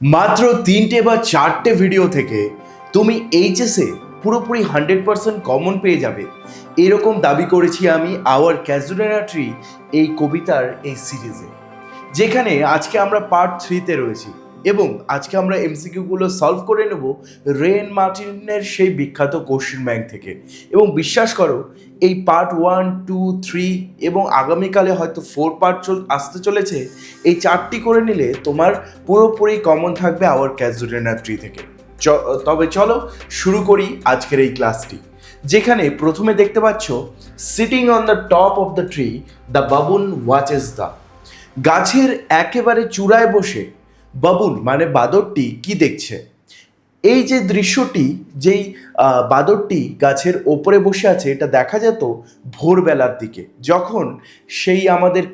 মাত্র 3টে বা 4টে ভিডিও থেকে তুমি এইচএসে পুরোপুরি 100% কমন পেয়ে যাবে এরকম দাবি করেছি আমি আওয়ার ক্যাজুয়াল ট্রি এই কবিতার এই সিরিজে, যেখানে আজকে আমরা পার্ট 3তে রয়েছি এবং আজকে আমরা এমসিকিউগুলো সলভ করে নেব রেন মার্টিনের সেই বিখ্যাত কোশ্চেন ব্যাংক থেকে। এবং বিশ্বাস করো, এই পার্ট 1, 2, 3 এবং আগামীকালে হয়তো 4 পার্ট আসতে চলেছে। এই 4টি করে নিলে তোমার পুরোপুরি কমন থাকবে আওয়ার ক্যাজুয়াল ট্রি থেকে। তবে চলো শুরু করি আজকের এই ক্লাসটি, যেখানে প্রথমে দেখতে পাচ্ছ sitting on the top of the tree the baboon watches the. গাছের একেবারে চূড়ায় বসে বাবুন মানে বাদরটি কি দেখছে? এই যে দৃশ্যটি, যেই বাদরটি গাছের ওপরে বসে আছে, এটা দেখা যেত ভোরবেলার দিকে, যখন সেই আমাদের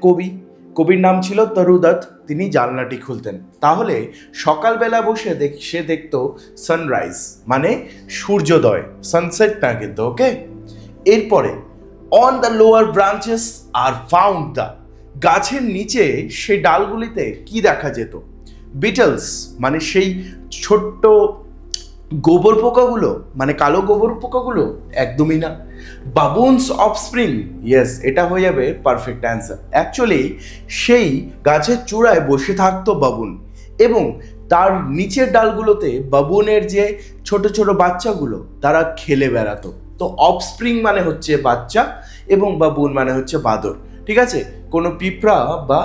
কবির নাম ছিল তরুদত্ত, তিনি জানলাটি খুলতেন। তাহলে সকালবেলা বসে সে দেখতো সানরাইজ মানে সূর্যোদয়, সানসেট না কিন্তু, ওকে। এরপরে on the lower branches are found the, গাছের নিচে সেই ডালগুলিতে কি দেখা যেত? বিটলস মানে সেই ছোট্ট গোবর পোকাগুলো, মানে কালো গোবর পোকাগুলো, একদমই না। বাবুনস অফস্প্রিং, ইয়েস, এটা হয়ে যাবে পারফেক্ট অ্যান্সার। অ্যাকচুয়ালি সেই গাছের চূড়ায় বসে থাকতো বাবুন এবং তার নিচের ডালগুলোতে বাবুনের যে ছোট ছোট বাচ্চাগুলো তারা খেলে বেড়াতো। তো অফস্প্রিং মানে হচ্ছে বাচ্চা এবং বাবুন মানে হচ্ছে বাদর, ঠিক আছে? কোনো পিঁপড়া বা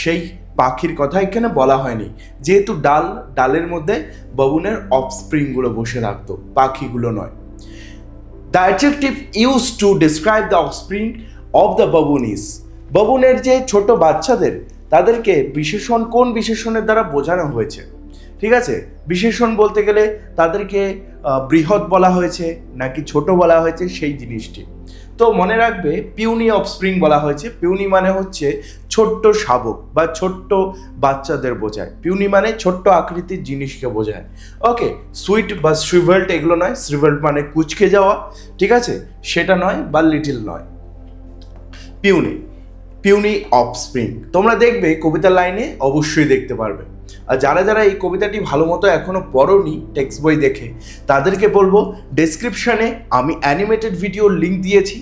সেই পাখির কথা এখানে বলা হয়নি, যেহেতু ডালের মধ্যে বাবুনের অফস্প্রিংগুলো বসে থাকতো, পাখিগুলো নয়। The adjective use to describe the offspring of the baboon is, বাবুনের যে ছোট বাচ্চাদের, তাদেরকে বিশেষণ কোন বিশেষণের দ্বারা বোঝানো হয়েছে? ঠিক আছে, বিশেষণ বলতে গেলে তাদেরকে বৃহৎ বলা হয়েছে নাকি ছোট বলা হয়েছে সেই জিনিসটি। তো মনে রাখবে পিউনি অফস্প্রিং বলা হয়েছে। পিউনি মানে হচ্ছে ছোট্ট শাবক বা ছোট্ট বাচ্চাদের বোঝায়। পিউনি মানে ছোট্ট আকৃতির জিনিসকে বোঝায়, ওকে। সুইট বা শ্রিভেল্ট এগুলো নয়, শ্রিভেল্ট মানে কুচকে যাওয়া, ঠিক আছে, সেটা নয়, বা লিটিল নয়। পিউনি অফস্প্রিং তোমরা দেখবে কবিতার লাইনে অবশ্যই দেখতে পারবে। আর যারা যারা এই কবিতাটি ভালো মতো এখনো পড়োনি টেক্সট বই দেখে, তাদেরকে বলবো ডেসক্রিপশনে আমি অ্যানিমেটেড ভিডিও লিঙ্ক দিয়েছি,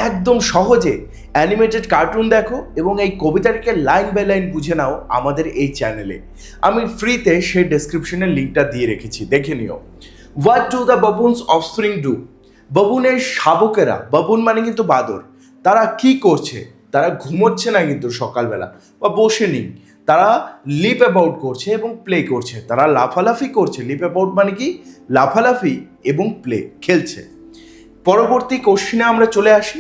একদম সহজে অ্যানিমেটেড কার্টুন দেখো এবং এই কবিতাটিকে লাইন বাই লাইন বুঝে নাও আমাদের এই চ্যানেলে। আমি ফ্রিতে সেই ডেসক্রিপশনের লিঙ্কটা দিয়ে রেখেছি, দেখে নিও। What do the baboons offspring do, বাবুনের শাবকেরা, বাবুন মানে কিন্তু বাদর, তারা কি করছে? তারা ঘুমোচ্ছে না কিন্তু সকালবেলা, বা বসে নেই, তারা লিপ অ্যাবাউট করছে এবং প্লে করছে, তারা লাফালাফি করছে। লিপ অ্যাবাউট মানে কি? লাফালাফি এবং প্লে, খেলছে। পরবর্তী কোশ্চেনে আমরা চলে আসি।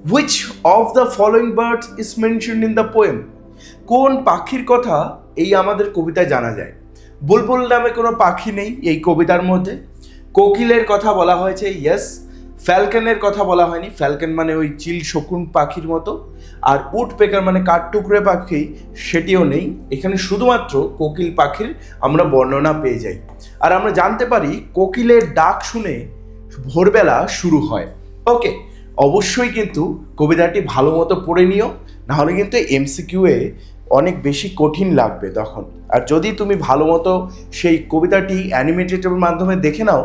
Which of the following birds is mentioned in the poem, কোন পাখির কথা এই আমাদের কবিতায় জানা যায়? বুলবুল নামে কোনো পাখি নেই এই কবিতার মধ্যে। কোকিলের কথা বলা হয়েছে, ইয়েস। ফ্যালকনের কথা বলা হয়নি, ফ্যালকন মানে ওই চিল শকুন পাখির মতো। আর উড পেকার মানে কাঠটুকরে পাখি, সেটিও নেই এখানে। শুধুমাত্র কোকিল পাখির আমরা বর্ণনা পেয়ে যাই। আর আমরা জানতে পারি কোকিলের ডাক শুনে ভোরবেলা শুরু হয়, ওকে। অবশ্যই কিন্তু কবিতাটি ভালো মতো পড়ে নিও, নাহলে কিন্তু এমসিকিউ এ অনেক বেশি কঠিন লাগবে তখন। আর যদি তুমি ভালো মতো সেই কবিতাটি অ্যানিমেটেডের মাধ্যমে দেখে নাও,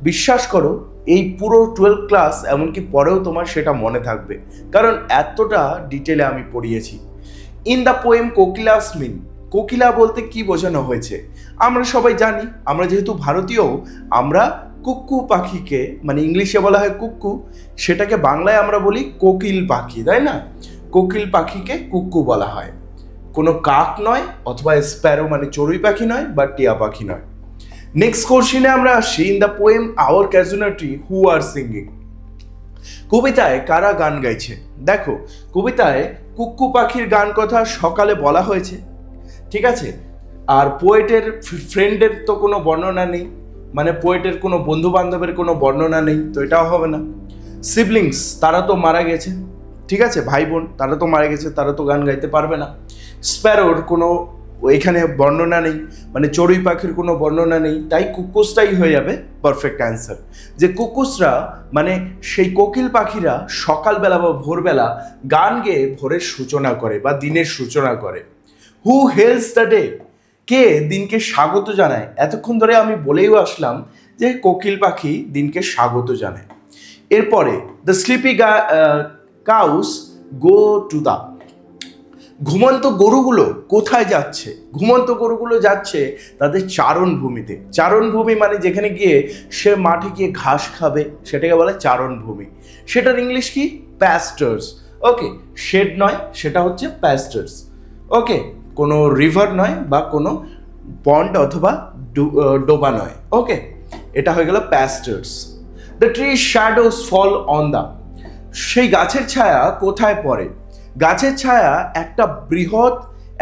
বিশ্বাস করো এই পুরো 12 ক্লাস এমনকি পরেও তোমার সেটা মনে থাকবে, কারণ এতটা ডিটেলে আমি পড়িয়েছি। ইন দ্য পোয়েম কোকিলাস মিন, কোকিলা বলতে কি বোঝানো হয়েছে? আমরা সবাই জানি, আমরা যেহেতু ভারতীয়, আমরা কুক্কু পাখিকে, মানে ইংলিশে বলা হয় কুক্কু, সেটাকে বাংলায় আমরা বলি কোকিল পাখি, তাই না? কোকিল পাখিকে কুক্কু বলা হয়, কোনো কাক নয়, অথবা স্প্যারো মানে চড়ুই পাখি নয়, বা টিয়া পাখি নয়। নেক্সট কোশ্চেনে আমরা আসি। In the poem our casuarina who are singing, কবিতায় কারা গান গাইছে? দেখো কবিতায় কুক্কু পাখির গান কথা সকালে বলা হয়েছে, ঠিক আছে। আর পোয়েটের ফ্রেন্ডের তো কোনো বর্ণনা নেই, মানে পোয়েটের কোনো বন্ধু বান্ধবের কোনো বর্ণনা নেই, তো এটাও হবে না। সিবলিংস তারা তো মারা গেছে, ঠিক আছে, ভাই বোন তারা তো মারা গেছে, তারা তো গান গাইতে পারবে না। স্প্যারোর কোনো এখানে বর্ণনা নেই, মানে চড়ুই পাখির কোনো বর্ণনা নেই, তাই কুকুসটাই হয়ে যাবে পারফেক্ট অ্যান্সার। যে কুকুসরা মানে সেই কোকিল পাখিরা সকালবেলা বা ভোরবেলা গান গেয়ে ভোরের সূচনা করে বা দিনের সূচনা করে। হু হেলস দ্য ডে, কে দিনকে স্বাগত জানায়? এতক্ষণ ধরে আমি বলেও আসলাম যে কোকিল পাখি দিনকে স্বাগত জানায়। এরপরে the sleepy cows go to the, ঘুমন্ত গরুগুলো কোথায় যাচ্ছে? ঘুমন্ত গরুগুলো যাচ্ছে তাদের চারণভূমিতে। চারণভূমি মানে যেখানে গিয়ে সে মাঠে গিয়ে ঘাস খাবে, সেটাকে বলে চারণভূমি। সেটার ইংলিশ কি? প্যাস্টার্স। ওকে, শেড নয়, সেটা হচ্ছে প্যাস্টার্স। ওকে, কোনো রিভার নয় বা কোনো পন্ড অথবা ডোবা নয়। ওকে, এটা হয়ে গেল pastures. The tree shadows fall on the, সেই গাছের ছায়া কোথায় পড়ে? গাছের ছায়া একটা বৃহৎ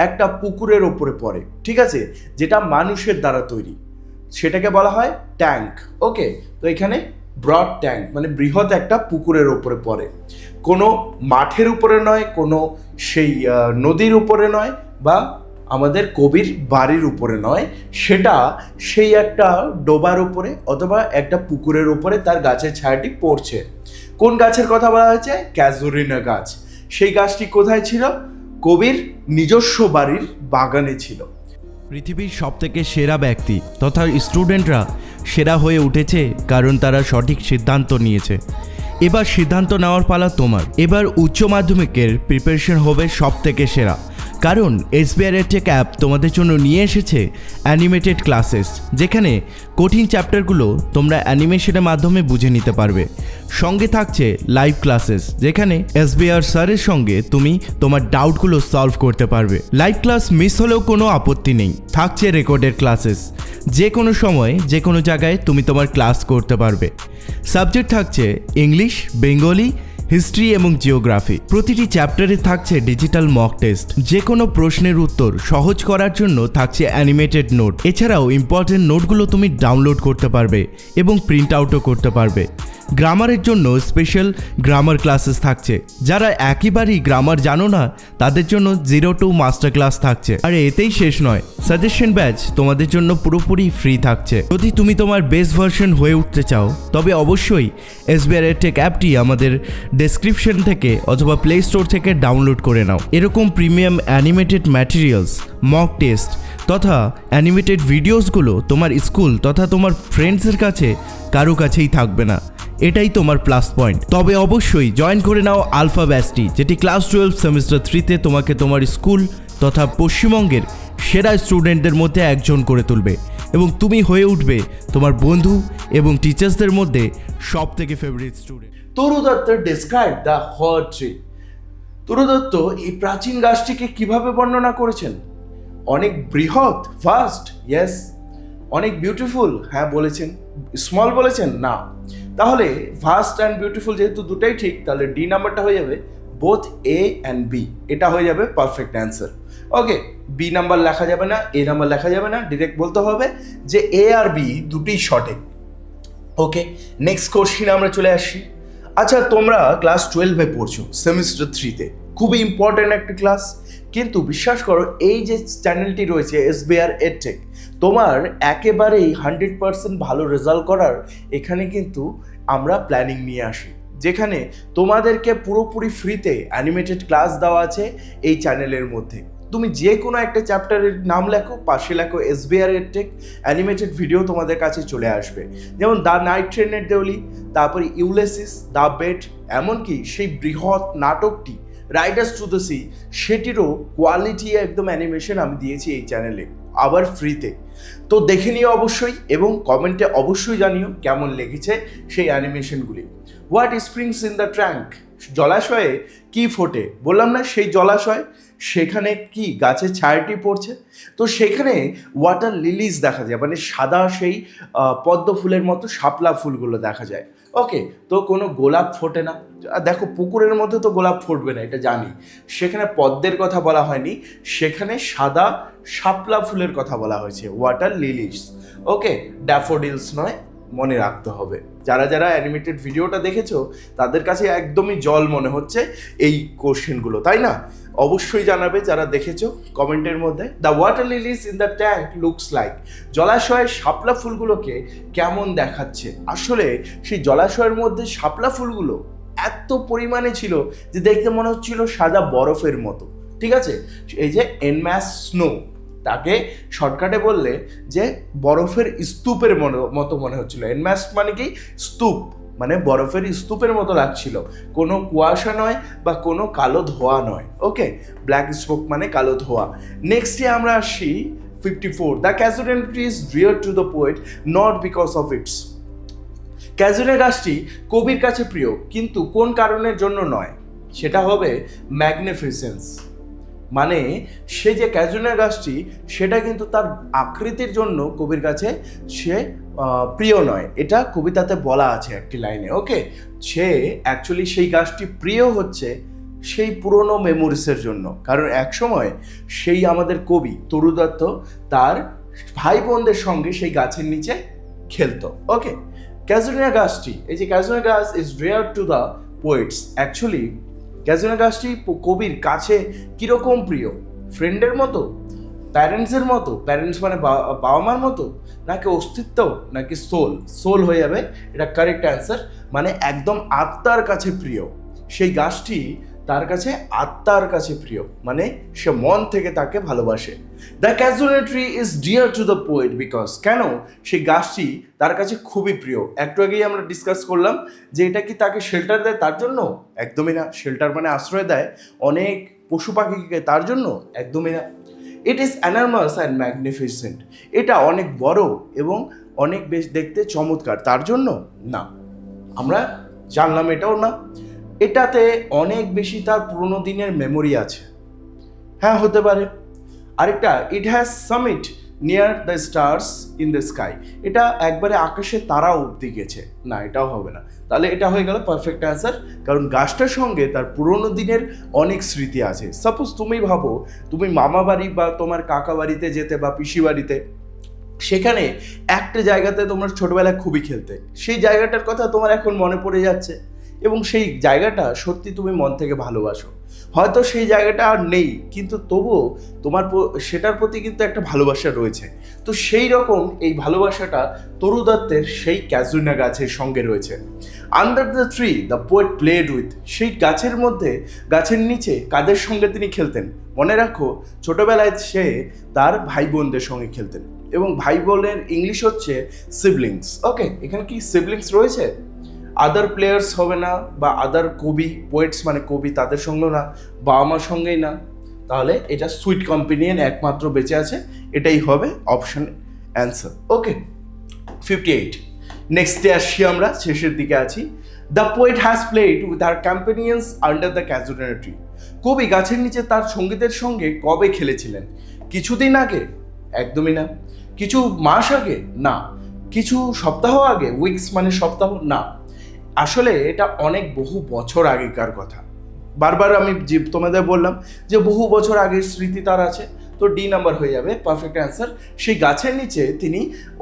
একটা পুকুরের ওপরে পড়ে, ঠিক আছে, যেটা মানুষের দ্বারা তৈরি, সেটাকে বলা হয় ট্যাঙ্ক। ওকে, তো এখানে ব্রড ট্যাঙ্ক মানে বৃহৎ একটা পুকুরের ওপরে পড়ে, কোনো মাঠের উপরে নয়, কোনো সেই নদীর উপরে নয়, বা আমাদের কবির বাড়ির উপরে নয়, সেটা সেই একটা ডোবার উপরে অথবা একটা পুকুরের উপরে তার গাছের ছায়াটি পড়ছে। কোন গাছের কথা বলা হয়েছে? ক্যাজুরিনা গাছ। সেই গাছটি কোথায় ছিল? কবির নিজস্ব বাড়ির বাগানে ছিল। পৃথিবীর সবথেকে সেরা ব্যক্তি তথা স্টুডেন্টরা সেরা হয়ে উঠেছে কারণ তারা সঠিক সিদ্ধান্ত নিয়েছে। এবার সিদ্ধান্ত নেওয়ার পালা তোমার। এবার উচ্চ মাধ্যমিকের প্রিপারেশন হবে সবথেকে সেরা, কারণ SBR EdTech অ্যাপ তোমাদের জন্য নিয়ে এসেছে অ্যানিমেটেড ক্লাসেস, যেখানে কঠিন চ্যাপ্টারগুলো তোমরা অ্যানিমেশনের মাধ্যমে বুঝে নিতে পারবে। সঙ্গে থাকছে লাইভ ক্লাসেস, যেখানে SBR স্যারের সঙ্গে তুমি তোমার ডাউটগুলো সলভ করতে পারবে। লাইভ ক্লাস মিস হলেও কোনো আপত্তি নেই, থাকছে রেকর্ডেড ক্লাসেস, যে কোনো সময় যে কোনো জায়গায় তুমি তোমার ক্লাস করতে পারবে। সাবজেক্ট থাকছে ইংলিশ, বেঙ্গলি, হিস্ট্রি এবং জিওগ্রাফি। প্রতিটি চ্যাপ্টারে থাকছে ডিজিটাল মক টেস্ট, যে কোনো প্রশ্নের উত্তর সহজ করার জন্য থাকছে অ্যানিমেটেড নোট। এছাড়াও ইম্পর্টেন্ট নোটগুলো তুমি ডাউনলোড করতে পারবে এবং প্রিন্ট আউটও করতে পারবে। গ্রামারের জন্য স্পেশাল গ্রামার ক্লাসেস থাকছে, যারা একেবারেই গ্রামার জানো না তাদের জন্য 0 to মাস্টার ক্লাস থাকছে। আর এতেই শেষ নয়, সাজেশন ব্যাচ তোমাদের জন্য পুরোপুরি ফ্রি থাকছে। যদি তুমি তোমার বেস্ট ভার্সন হয়ে উঠতে চাও তবে অবশ্যই SBR EdTech অ্যাপটি আমাদের ডেসক্রিপশন থেকে অথবা প্লে স্টোর থেকে ডাউনলোড করে নাও। এরকম premium animated materials, mock test তথা অ্যানিমেটেড ভিডিওসগুলো তোমার স্কুল তথা তোমার ফ্রেন্ডসের কাছে কারো কাছেই থাকবে না। এটাই তোমার প্লাস পয়েন্ট। তবে অবশ্যই জয়েন করে নাও আলফা ব্যাচটি, যেটি ক্লাস 12 সেমিস্টার 3-তে তোমাকে তোমার স্কুল তথা পশ্চিমবঙ্গের সেরা স্টুডেন্টদের মধ্যে একজন করে তুলবে এবং তুমি হয়ে উঠবে তোমার বন্ধু এবং টিচার্সদের মধ্যে সব থেকে favourite student. Toru Dutt describe the hot tree. Toru Dutt এই প্রাচীন গাছটিকে কিভাবে বর্ণনা করেছেন? অনেক বৃহৎ, ফাস্ট, ইয়েস। অনেক বিউটিফুল, হ্যাঁ বলেছেন। স্মল বলেছেন না। তাহলে ফাস্ট অ্যান্ড বিউটিফুল যেহেতু দুটাই ঠিক, তাহলে ডি নাম্বারটা হয়ে যাবে বোথ A and B, এটা হয়ে যাবে পারফেক্ট অ্যান্সার। ওকে, বি নাম্বার লেখা যাবে না, এ নাম্বার লেখা যাবে না, ডিরেক্ট বলতে হবে যে A আর B দুটোই সঠিক। ওকে, নেক্সট কোশ্চিনে আমরা চলে আসি। আচ্ছা, তোমরা ক্লাস 12-এ পড়ছো সেমিস্টার 3-তে, খুবই ইম্পর্টেন্ট একটা ক্লাস। কিন্তু বিশ্বাস করো, এই যে চ্যানেলটি রয়েছে SBR EdTech, তোমার একেবারেই 100% ভালো রেজাল্ট করার এখানে কিন্তু আমরা প্ল্যানিং নিয়ে আসি, যেখানে তোমাদেরকে পুরোপুরি ফ্রিতে অ্যানিমেটেড ক্লাস দেওয়া আছে এই চ্যানেলের মধ্যে। তুমি যে কোনো একটা চ্যাপ্টারের নাম লেখো, পাশে লেখো SBR EdTech, অ্যানিমেটেড ভিডিও তোমাদের কাছে চলে আসবে। যেমন দ্য নাইট ট্রেনের দেউলি, তারপরে ইউলিসিস, দ্য বেট, এমনকি সেই বৃহৎ নাটকটি রাইডার্স টু দ্য সি, সেটিরও কোয়ালিটি একদম অ্যানিমেশন আমি দিয়েছি এই চ্যানেলে, আবার ফ্রিতে। তো দেখে নিও অবশ্যই এবং কমেন্টে অবশ্যই জানিও কেমন লেগেছে সেই অ্যানিমেশনগুলি। What springs in the tank, জলাশয়ে কি ফোটে? বললাম না সেই জলাশয়, সেখানে কি গাছের ছায়াটি পড়ছে, তো সেখানে ওয়াটার লিলিজ দেখা যায়, মানে সাদা সেই পদ্ম ফুলের মতো শাপলা ফুলগুলো দেখা যায়। ওকে, তো কোনো গোলাপ ফোটে না। দেখো, পুকুরের মধ্যে তো গোলাপ ফুটবে না, এটা জানি। সেখানে পদ্মের কথা বলা হয়নি, সেখানে সাদা শাপলা ফুলের কথা বলা হয়েছে, ওয়াটার লিলিস। ওকে, ড্যাফোডিলস নয়, মনে রাখতে হবে। যারা যারা অ্যানিমেটেড ভিডিওটা দেখেছো তাদের কাছে একদমই জল মনে হচ্ছে এই কোশ্চেনগুলো, তাই না? অবশ্যই জানাবে যারা দেখেছো কমেন্টের মধ্যে। The water Lily's in the tank looks like, জলাশয়ের শাপলা ফুলগুলোকে কেমন দেখাচ্ছে? আসলে সেই জলাশয়ের মধ্যে শাপলা ফুলগুলো এত পরিমাণে ছিল যে দেখতে মনে হচ্ছিল সাদা বরফের মতো, ঠিক আছে? এই যে এনম্যাস স্নো, তাকে শর্টকাটে বললে যে বরফের স্তূপের মতো মনে হচ্ছিল। এনম্যাস্ট মানে কি স্তূপ, মানে বরফের স্তূপের মতো লাগছিল, কোনো কুয়াশা নয় বা কোনো কালো ধোঁয়া নয়। ওকে, ব্ল্যাক স্মোক মানে কালো ধোঁয়া। নেক্সটে আমরা আসি 54, the casuarina tree is dear to the poet not because of its. Casuarina গাছটি কবির কাছে প্রিয়, কিন্তু কোন কারণের জন্য নয়, সেটা হবে ম্যাগনিফিসেন্স। মানে সে যে ক্যাজুয়াল গাছটি সেটা কিন্তু তার আকৃতির জন্য কবির কাছে সে প্রিয় নয়, এটা কবিতাতে বলা আছে একটি লাইনে। ওকে, সে অ্যাকচুয়ালি সেই গাছটি প্রিয় হচ্ছে সেই পুরনো মেমোরিসের জন্য, কারণ একসময় সেই আমাদের কবি তরু দত্ত তার ভাই বোনদের সঙ্গে সেই গাছের নিচে খেলতো। ওকে, ক্যাজুয়াল গাছটি, এই যে ক্যাজুয়াল গাছ is dear to the poets, actually casuarina গাছটি কবির কাছে কীরকম প্রিয়, ফ্রেন্ডের মতো, প্যারেন্টসের মতো, প্যারেন্টস মানে বাবা মার মতো, নাকি অস্তিত্ব, নাকি সোল হয়ে যাবে, এটা কারেক্ট অ্যান্সার। মানে একদম আত্মার কাছে প্রিয়, সেই গাছটি তার কাছে আত্মার কাছে প্রিয়, মানে সে মন থেকে তাকে ভালোবাসে। The casuarina tree is dear to the poet because, কেন সেই গাছটি তার কাছে খুবই প্রিয়। একটু আগেই আমরা ডিসকাস করলাম যে এটা কি তাকে শেল্টার দেয় তার জন্য, একদমই না। শেল্টার মানে আশ্রয় দেয় অনেক পশু পাখিকে, তার জন্য একদমই না। ইট ইজ এনার্মাস অ্যান্ড ম্যাগনিফিসেন্ট, এটা অনেক বড় এবং অনেক বেশ দেখতে চমৎকার, তার জন্য না। আমরা জানলাম এটাও না। এটাতে অনেক বেশি তার পুরোনো দিনের মেমোরি আছে, হ্যাঁ হতে পারে। আরেকটা, it has summit near the stars in the sky, এটা একবারে আকাশে তারা অবধি গেছে, না এটাও হবে না। তাহলে এটা হয়ে গেল পারফেক্ট অ্যান্সার, কারণ গাছটার সঙ্গে তার পুরোনো দিনের অনেক স্মৃতি আছে। সাপোজ তুমি ভাবো তুমি মামা বাড়ি বা তোমার কাকা বাড়িতে যেতে বা পিসি বাড়িতে, সেখানে একটা জায়গাতে তোমরা ছোটবেলায় খুবই খেলতে, সেই জায়গাটার কথা তোমার এখন মনে পড়ে যাচ্ছে এবং সেই জায়গাটা সত্যি তুমি মন থেকে ভালোবাসো। হয়তো সেই জায়গাটা আর নেই, কিন্তু তবুও তোমার সেটার প্রতি কিন্তু একটা ভালোবাসা রয়েছে। তো সেই রকম এই ভালোবাসাটা তরু দত্তের সেই ক্যাজুনা গাছের সঙ্গে রয়েছে। Under the tree the poet played with, সেই গাছের মধ্যে, গাছের নিচে কাদের সঙ্গে তিনি খেলতেন? মনে রাখো, ছোটবেলায় সে তার ভাই বোনদের সঙ্গে খেলতেন, এবং ভাই বোনের ইংলিশ হচ্ছে সিবলিংস। ওকে, এখানে কি সিবলিংস রয়েছে? আদার প্লেয়ার্স হবে না, বা আদার কবি, পোয়েটস মানে কবি, তাদের সঙ্গেও না, বাবা মার সঙ্গেই না। তাহলে এটা সুইট কম্পেনিয়ন একমাত্র বেঁচে আছে, এটাই হবে অপশন অ্যান্সার। ওকে, 58। নেক্সটে আসছি, আমরা শেষের দিকে আছি। The poet has played with her companions under the casuarina tree, কবি গাছের নিচে তার সঙ্গীদের সঙ্গে কবে খেলেছিলেন? কিছুদিন আগে? একদমই না। কিছু মাস আগে? না। কিছু সপ্তাহ আগে? উইকস মানে সপ্তাহ? না। আসলে এটা অনেক বহু বছর আগেকার কথা। বারবার আমি তোমাদের বললাম যে বহু বছর আগের স্মৃতি তার আছে, তো ডি নাম্বার হয়ে যাবে পারফেক্ট অ্যান্সার। সেই গাছের নিচে তিনি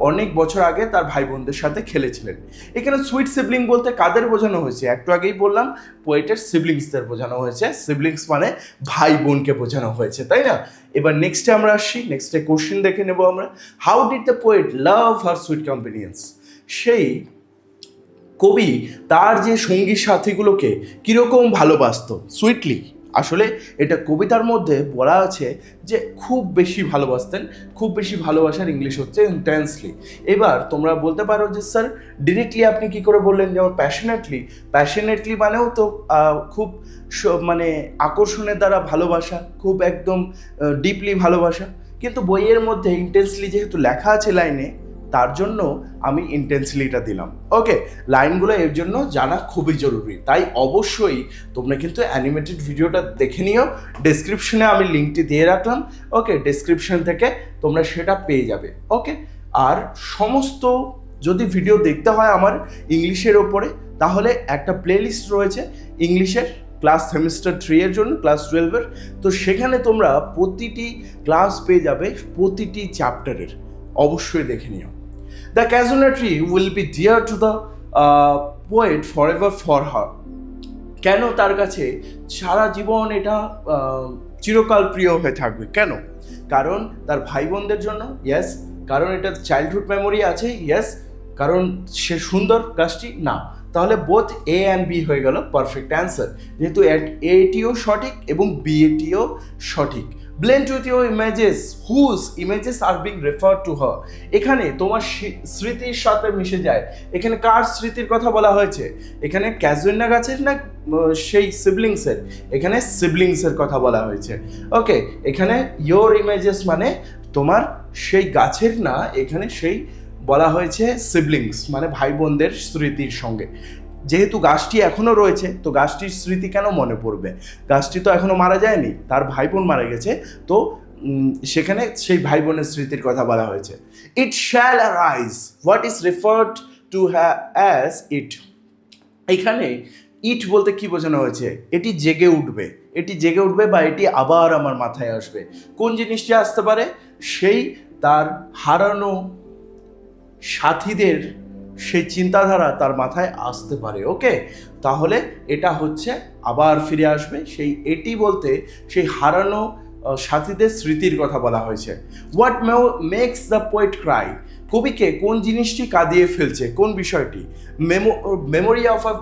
অনেক বছর আগে তার ভাই বোনদের সাথে খেলেছিলেন। এখানে সুইট সিবলিং বলতে কাদের বোঝানো হয়েছে? একটু আগেই বললাম পোয়েটের সিবলিংসদের বোঝানো হয়েছে। সিবলিংস মানে ভাই বোনকে বোঝানো হয়েছে, তাই না? এবার নেক্সটে আমরা আসছি, নেক্সটে কোশ্চেন দেখে নেব আমরা। How did the poet love her sweet companions, সেই কবি তার যে সঙ্গী সাথীগুলোকে কীরকম ভালোবাসত সুইটলি। আসলে এটা কবিতার মধ্যে বলা আছে যে খুব বেশি ভালোবাসতেন। খুব বেশি ভালোবাসার ইংলিশ হচ্ছে ইন্টেন্সলি। এবার তোমরা বলতে পারো যে স্যার ডিরেক্টলি আপনি কি করে বললেন, যেমন প্যাশনেটলি। প্যাশনেটলি মানেও তো খুব মানে আকর্ষণের দ্বারা ভালোবাসা, খুব একদম ডিপলি ভালোবাসা, কিন্তু বইয়ের মধ্যে ইন্টেন্সলি যেহেতু লেখা আছে লাইনে, তার জন্য আমি ইন্টেন্সিলিটা দিলাম। ওকে, লাইনগুলো এর জন্য জানা খুবই জরুরি, তাই অবশ্যই তোমরা কিন্তু অ্যানিমেটেড ভিডিওটা দেখে নিও। ডেসক্রিপশনে আমি লিঙ্কটি দিয়ে রাখলাম। ওকে, ডেসক্রিপশন থেকে তোমরা সেটা পেয়ে যাবে। ওকে, আর সমস্ত যদি ভিডিও দেখতে হয় আমার ইংলিশের ওপরে, তাহলে একটা প্লেলিস্ট রয়েছে ইংলিশের ক্লাস সেমিস্টার 3 এর জন্য, ক্লাস 12-এর। তো সেখানে তোমরা প্রতিটি ক্লাস পেয়ে যাবে প্রতিটি চ্যাপ্টারের, অবশ্যই দেখে নিও। The casual tree will be dear to the poet forever for her. কেন তার কাছে সারা জীবন এটা চিরকাল প্রিয় হয়ে থাকবে? কেন? কারণ তার ভাই বোনদের জন্য, ইয়েস। কারণ এটা চাইল্ডহুড মেমোরি আছে, ইয়েস। কারণ সে সুন্দর গাছটি, না। তাহলে বোথ এ অ্যান্ড বি হয়ে গেল পারফেক্ট অ্যান্সার, যেহেতু এটিও সঠিক এবং বি এটিও সঠিক। Blend with your images whose images are being refer to her. এখানে তোমার স্মৃতির সাথে মিশে যায়। এখানে কার স্মৃতির কথা বলা হয়েছে? এখানে ক্যাজুইনা গাছের না সেই সিবলিংসের? এখানে সিবলিংসের কথা বলা হয়েছে। ওকে, এখানে ইয়োর ইমেজেস মানে তোমার সেই গাছের না, এখানে সেই বলা হয়েছে সিবলিংস মানে ভাই বোনদের স্মৃতির সঙ্গে। যেহেতু গাছটি এখনো রয়েছে, তো গাছটির স্মৃতি কেন মনে পড়বে? গাছটি তো এখনো মারা যায়নি, তার ভাই বোন মারা গেছে, তো সেখানে সেই ভাই বোনের স্মৃতির কথা বলা হয়েছে। ইট shall arise, what is referred to as it. এখানে ইট বলতে কি বোঝানো হয়েছে? এটি জেগে উঠবে, এটি জেগে উঠবে বা এটি আবার আমার মাথায় আসবে। কোন জিনিসটি আসতে পারে? সেই তার হারানো সাথীদের সেই চিন্তাধারা তার মাথায় আসতে পারে। ওকে, তাহলে এটা হচ্ছে আবার ফিরে আসবে। সেই এটি বলতে সেই হারানো সাথীদের স্মৃতির কথা বলা হয়েছে। What makes the poet cry, কবিকে কোন জিনিসটি কাঁদিয়ে ফেলছে? কোন বিষয়টি? Memory of a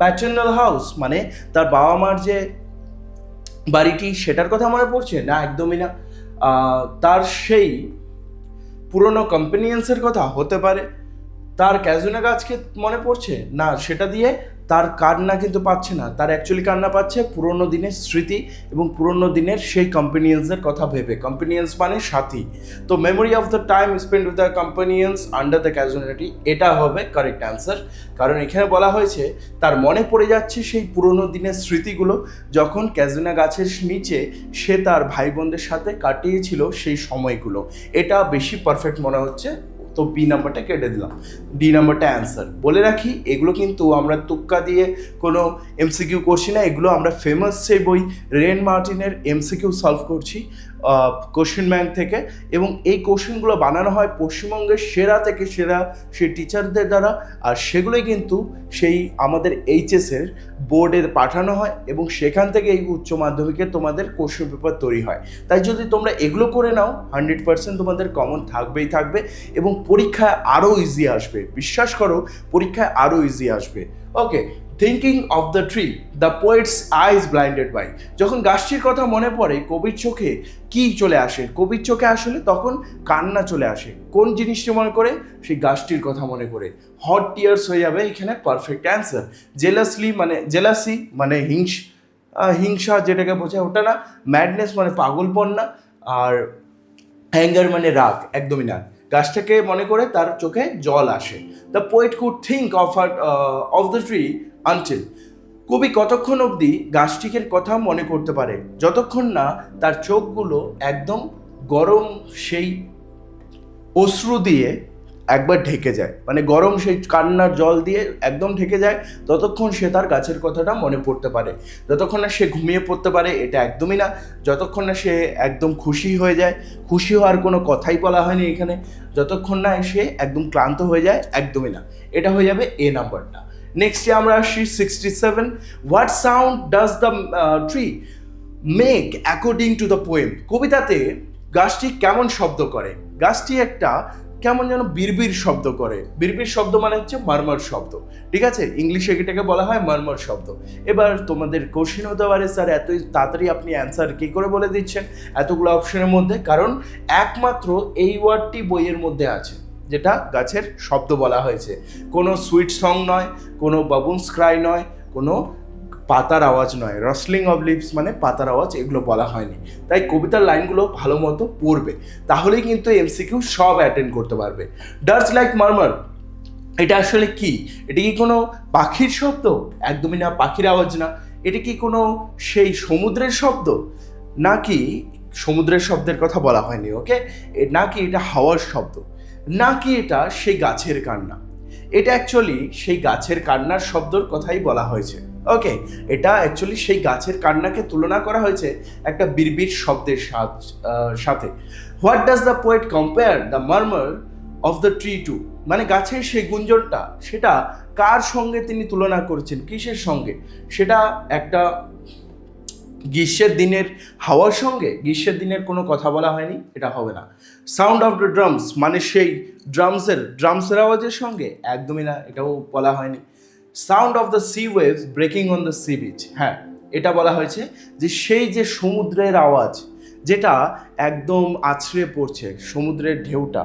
paternal house, মানে তার বাবা মার যে বাড়িটি সেটার কথা মনে পড়ছে? না, একদমই না। তার সেই পুরনো কম্পেনিয়ন্সের কথা হতে পারে। তার ক্যাজুনা গাছকে মনে পড়ছে? না, সেটা দিয়ে তার কান্না কিন্তু পাচ্ছে না। তার অ্যাকচুয়ালি কান্না পাচ্ছে পুরনো দিনের স্মৃতি এবং পুরনো দিনের সেই কম্পেনিয়ন্সদের কথা ভেবে। কম্পেনিয়ন্স মানে সাথী। তো memory of the time spend with the companions under the casuarina, এটা হবে কারেক্ট অ্যান্সার। কারণ এখানে বলা হয়েছে তার মনে পড়ে যাচ্ছে সেই পুরনো দিনের স্মৃতিগুলো, যখন ক্যাজুনা গাছের নিচে সে তার ভাই বোনদের সাথে কাটিয়েছিল সেই সময়গুলো। এটা বেশি পারফেক্ট মনে হচ্ছে, তো বি নাম্বারটা কেটে দিলাম। ডি নাম্বারটা অ্যান্সার। বলে রাখি, এগুলো কিন্তু আমরা তুক্কা দিয়ে কোনো এমসিকিউ করছি না, এগুলো আমরা ফেমাস সেই বই রেন মার্টিনের এমসিকিউ সলভ করছি কোশ্চেন ব্যাংক থেকে। এবং এই কোশ্চেনগুলো বানানো হয় পশ্চিমবঙ্গের সেরা থেকে সেরা সেই টিচারদের দ্বারা, আর সেগুলোই কিন্তু সেই আমাদের এইচএসের বোর্ডে পাঠানো হয় এবং সেখান থেকে এই উচ্চ মাধ্যমিকে তোমাদের কোশ্চেন পেপার তৈরি হয়। তাই যদি তোমরা এগুলো করে নাও, 100% তোমাদের কমন থাকবেই থাকবে এবং পরীক্ষায় আরও ইজি আসবে। বিশ্বাস করো, পরীক্ষায় আরও ইজি আসবে। Okay, thinking of the tree, the poet's eyes blinded by. যখন গাছটির কথা মনে পড়ে, কবির চোখে কি চলে আসে? কবির চোখে আসলে তখন কান্না চলে আসে। কোন জিনিসটি মনে করে? সেই গাছটির কথা মনে করে। হট টিয়ার্স হয়ে যাবে এখানে পারফেক্ট অ্যান্সার। জেলাসি মানে হিংসা যেটাকে বোঝায় ওটা না। ম্যাডনেস মানে পাগলপন না। আর অ্যাঙ্গার মানে রাগ, একদমই না। গাছটাকে মনে করে তার চোখে জল আসে। The poet could think of the tree until, কবি কতক্ষণ অবধি গাছটির কথা মনে করতে পারে? যতক্ষণ না তার চোখগুলো একদম গরম সেই অশ্রু দিয়ে একবার ঢেকে যায়, মানে গরম সেই কান্নার জল দিয়ে একদম ঢেকে যায়, ততক্ষণ সে তার গাছের কথাটা মনে পড়তে পারে। যতক্ষণ না সে ঘুমিয়ে পড়তে পারে, এটা একদমই না। যতক্ষণ না সে একদম খুশি হয়ে যায়, খুশি হওয়ার কোনো কথাই বলা হয়নি এখানে। যতক্ষণ না সে একদম ক্লান্ত হয়ে যায়, একদমই না। এটা হয়ে যাবে এ নাম্বারটা। নেক্সটে আমরা আসি 67। What sound does the tree make according to the poem, কবিতাতে গাছটি কেমন শব্দ করে? গাছটি একটা কেমন যেন বিড়বিড় শব্দ করে। বিড়বিড় শব্দ মানে হচ্ছে মারমার শব্দ, ঠিক আছে? ইংলিশে এটাকে বলা হয় মারমার শব্দ। এবার তোমাদের কোশ্চেন হতে পারে, স্যার এত তাড়াতাড়ি আপনি অ্যান্সার কী করে বলে দিচ্ছেন এতগুলো অপশনের মধ্যে? কারণ একমাত্র এই ওয়ার্ডটি বইয়ের মধ্যে আছে যেটা গাছের শব্দ বলা হয়েছে। কোনো সুইট সং নয়, কোনো বাবুন্স ক্রাই নয়, কোনো পাতার আওয়াজ নয়। রাসলিং অফ লিভস মানে পাতার আওয়াজ, এগুলো বলা হয়নি। তাই কবিতার লাইনগুলো ভালো মতো পড়বে, তাহলেই কিন্তু এমসিকিউ সব অ্যাটেন্ড করতে পারবে। ডাজ লাইক মারমার, এটা আসলে কি? এটা কি কোনো পাখির শব্দ? একদমই না, পাখির আওয়াজ না। এটা কি কোনো সেই সমুদ্রের শব্দ? নাকি সমুদ্রের শব্দের কথা বলা হয়নি, ওকে? নাকি এটা হাওয়ার শব্দ? নাকি এটা সেই গাছের কান্না? এটা অ্যাকচুয়ালি সেই গাছের কান্নার শব্দর কথাই বলা হয়েছে। ওকে, এটা অ্যাকচুয়ালি সেই গাছের কান্নাকে তুলনা করা হয়েছে একটা বিড়বিড় শব্দের সাথে। What does the poet compare the murmur of the tree to, মানে গাছের সেই গুঞ্জনটা সেটা কার সঙ্গে তিনি তুলনা করেছেন? কিসের সঙ্গে? সেটা একটা গ্রীষ্মের দিনের হাওয়ার সঙ্গে। গ্রীষ্মের দিনের কোনো কথা বলা হয়নি, এটা হবে না। সাউন্ড অফ দ্য ড্রামস মানে সেই ড্রামসের আওয়াজের সঙ্গে? একদমই না, এটাও বলা হয়নি। Sound of the sea waves breaking on the sea beach, হ্যাঁ এটা বলা হয়েছে যে সেই যে সমুদ্রের আওয়াজ যেটা একদম আছড়ে পড়ছে সমুদ্রের ঢেউটা,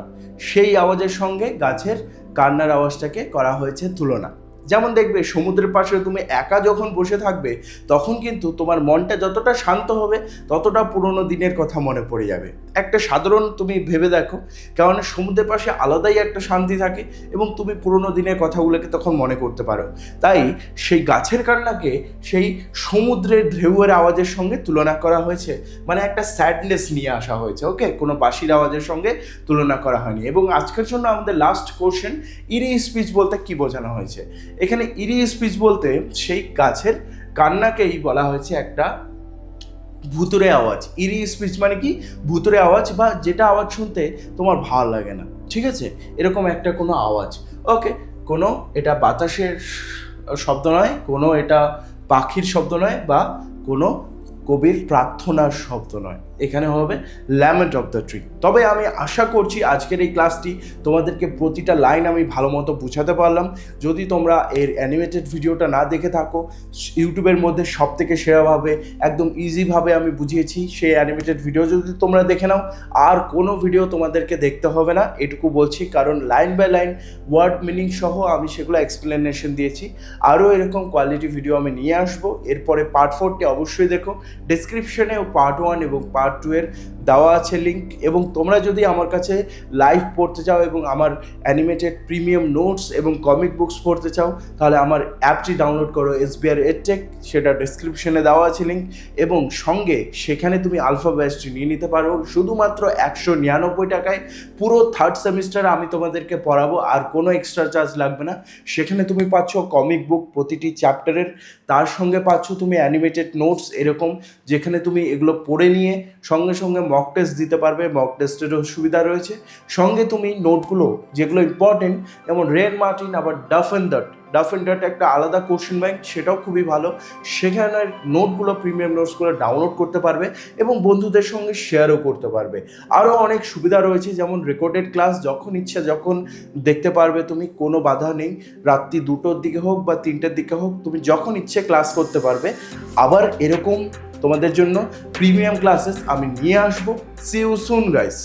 সেই আওয়াজের সঙ্গে গাছের কান্নার আওয়াজটাকে করা হয়েছে তুলনা। যেমন দেখবে সমুদ্রের পাশে তুমি একা যখন বসে থাকবে তখন কিন্তু তোমার মনটা যতটা শান্ত হবে ততটা পুরোনো দিনের কথা মনে পড়ে যাবে। একটা সাধারণ তুমি ভেবে দেখো, কারণ সমুদ্রের পাশে আলাদাই একটা শান্তি থাকে এবং তুমি পুরোনো দিনের কথাগুলোকে তখন মনে করতে পারো। তাই সেই গাছের কান্নাকে সেই সমুদ্রের ঢেউয়ের আওয়াজের সঙ্গে তুলনা করা হয়েছে, মানে একটা স্যাডনেস নিয়ে আসা হয়েছে। ওকে, কোনো বাঁশির আওয়াজের সঙ্গে তুলনা করা হয়নি। এবং আজকের জন্য আমাদের লাস্ট কোশ্চেন, ইরি স্পিচ বলতে কি বোঝানো হয়েছে? এখানে ইরি স্পিচ বলতে সেই গাছের কান্নাকেই বলা হয়েছে একটা ভুতুরে আওয়াজ। ইরি স্পিচ মানে কি? ভুতুরে আওয়াজ, বা যেটা আওয়াজ শুনতে তোমার ভালো লাগে না, ঠিক আছে, এরকম একটা কোনো আওয়াজ। ওকে, কোনো এটা বাতাসের শব্দ নয়, কোনো এটা পাখির শব্দ নয়, বা কোনো কবির প্রার্থনার শব্দ নয়, এখানে হবে ল্যামেন্ট অফ দ্য ট্রি। তবে আমি আশা করছি আজকের এই ক্লাসটি তোমাদেরকে প্রতিটা লাইন আমি ভালো মতো বুঝাতে পারলাম। যদি তোমরা এর অ্যানিমেটেড ভিডিওটা না দেখে থাকো, ইউটিউবের মধ্যে সব থেকে সেরাভাবে একদম ইজিভাবে আমি বুঝিয়েছি, সেই অ্যানিমেটেড ভিডিও যদি তোমরা দেখে নাও আর কোনো ভিডিও তোমাদেরকে দেখতে হবে না, এটুকু বলছি। কারণ line by line word meaning সহ আমি সেগুলো এক্সপ্লেনেশন দিয়েছি। আরও এরকম কোয়ালিটি ভিডিও আমি নিয়ে আসবো। এরপরে পার্ট 4টি অবশ্যই দেখো, ডিসক্রিপশনে পার্ট 1 এবং পার্ট 2 এর দেওয়া আছে লিঙ্ক। এবং তোমরা যদি আমার কাছে লাইভ পড়তে চাও এবং আমার অ্যানিমেটেড প্রিমিয়াম নোটস এবং কমিক বুকস পড়তে চাও, তাহলে আমার অ্যাপটি ডাউনলোড করো, SBR EdTech, সেটা ডিসক্রিপশনে দেওয়া আছে লিঙ্ক। এবং সঙ্গে সেখানে তুমি আলফা ব্যাচটি নিয়ে নিতে পারো শুধুমাত্র 199 টাকায়। পুরো 3rd সেমিস্টার আমি তোমাদেরকে পড়াবো, আর কোনো এক্সট্রা চার্জ লাগবে না। সেখানে তুমি পাচ্ছ কমিক বুক প্রতিটি চ্যাপ্টারের, তার সঙ্গে পাচ্ছ তুমি অ্যানিমেটেড নোটস এরকম, যেখানে তুমি এগুলো পড়ে নিয়ে সঙ্গে সঙ্গে মক টেস্ট দিতে পারবে। মক টেস্টেরও সুবিধা রয়েছে। সঙ্গে তুমি নোটগুলো যেগুলো ইম্পর্টেন্ট, যেমন রেন মার্টিন, আবার ডাফ অ্যান্ড ডাট একটা আলাদা কোশ্চেন ব্যাংক, সেটাও খুবই ভালো। সেখানের নোটগুলো, প্রিমিয়াম নোটসগুলো ডাউনলোড করতে পারবে এবং বন্ধুদের সঙ্গে শেয়ারও করতে পারবে। আরও অনেক সুবিধা রয়েছে, যেমন রেকর্ডেড ক্লাস যখন ইচ্ছা যখন দেখতে পারবে তুমি, কোনো বাধা নেই। রাত্রি 2টোর দিকে হোক বা 3টের দিকে হোক, তুমি যখন ইচ্ছে ক্লাস করতে পারবে। আবার এরকম তোমাদের জন্য প্রিমিয়াম ক্লাসেস আমি নিয়ে আসবো। See you soon guys.